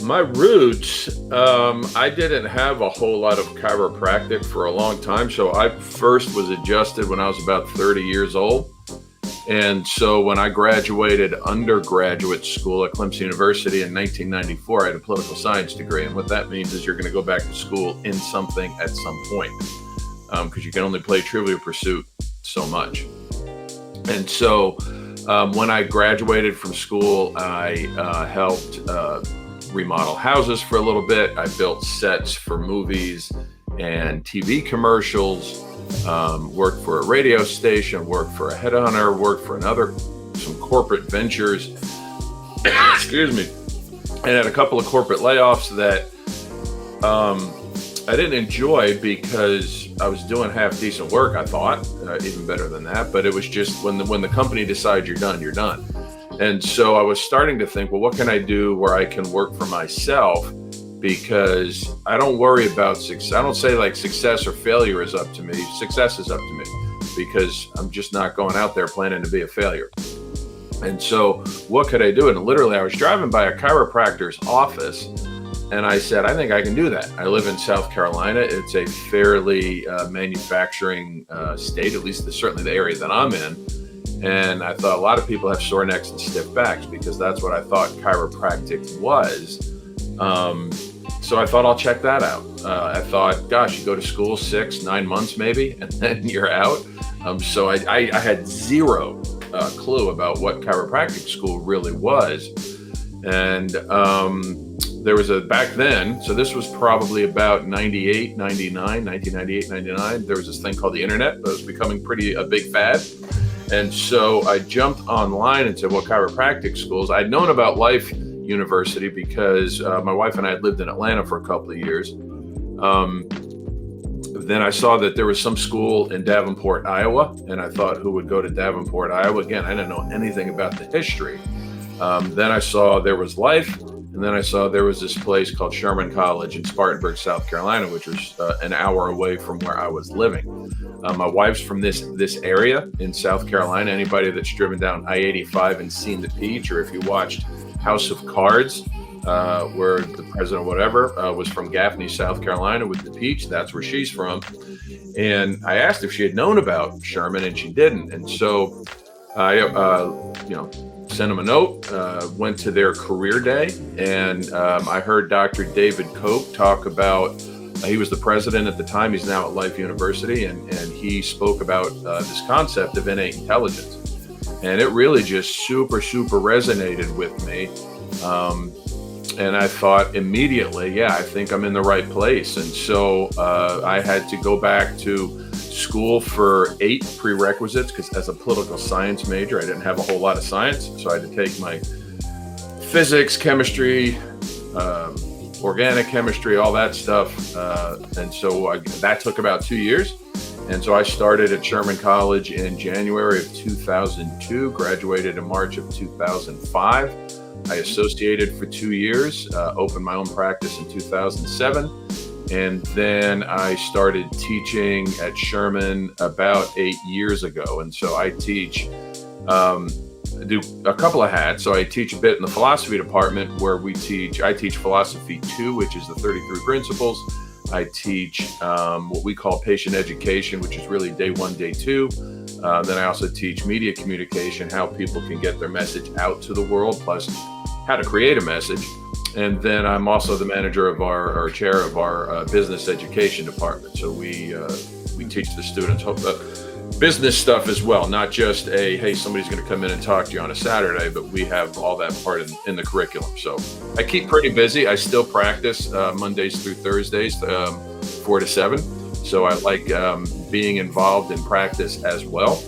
My roots, I didn't have a whole lot of chiropractic for a long time. So I first was adjusted when I was about 30 years old. And so when I graduated undergraduate school at Clemson University in 1994, I had a political science degree. And what that means is you're going to go back to school in something at some point, because you can only play Trivial Pursuit so much. And so when I graduated from school, I helped remodel houses for a little bit. I built sets for movies and TV commercials, worked for a radio station, worked for a headhunter, worked for some corporate ventures, excuse me, and had a couple of corporate layoffs that I didn't enjoy because I was doing half decent work, I thought, even better than that. But it was just when the company decides you're done, you're done. And so I was starting to think, well, what can I do where I can work for myself? Because I don't worry about success. I don't say like success or failure is up to me. Success is up to me because I'm just not going out there planning to be a failure. And so what could I do? And literally I was driving by a chiropractor's office and I said, I think I can do that. I live in South Carolina. It's a fairly manufacturing state, at least certainly the area that I'm in. And I thought a lot of people have sore necks and stiff backs because that's what I thought chiropractic was. So I thought I'll check that out. I thought, gosh, you go to school 6-9 months maybe, and then you're out. So I had zero clue about what chiropractic school really was. And there was back then, so this was probably about 1998, 99, there was this thing called the internet that was becoming a big fad. And so I jumped online and said, well, chiropractic schools. I'd known about Life University because my wife and I had lived in Atlanta for a couple of years. Then I saw that there was some school in Davenport, Iowa, and I thought, who would go to Davenport, Iowa? Again, I didn't know anything about the history. Then I saw there was Life, and then I saw there was this place called Sherman College in Spartanburg, South Carolina, which was an hour away from where I was living. My wife's from this area in South Carolina. Anybody that's driven down I-85 and seen the Peach, or if you watched House of Cards, where the president, whatever, was from Gaffney, South Carolina with the Peach. That's where she's from. And I asked if she had known about Sherman, and she didn't. And so I, sent him a note, went to their career day, and I heard Dr. David Koch talk about, he was the president at the time, he's now at Life University, and he spoke about this concept of innate intelligence. And it really just super resonated with me. And I thought immediately, yeah, I think I'm in the right place. And so I had to go back to school for 8 prerequisites because as a political science major, I didn't have a whole lot of science. So I had to take my physics, chemistry, organic chemistry, all that stuff. And so that took about 2 years. And so I started at Sherman College in January of 2002, graduated in March of 2005. I associated for 2 years, opened my own practice in 2007. And then I started teaching at Sherman about 8 years ago. And so I teach, do a couple of hats. So I teach a bit in the philosophy department where I teach philosophy 2, which is the 33 principles. I teach what we call patient education, which is really day 1, day 2. Then I also teach media communication, how people can get their message out to the world, plus how to create a message. And then I'm also the manager of our chair of our business education department. So we teach the students business stuff as well, not just hey, somebody's going to come in and talk to you on a Saturday, but we have all that part in the curriculum. So I keep pretty busy. I still practice Mondays through Thursdays, 4 to 7. So I like being involved in practice as well.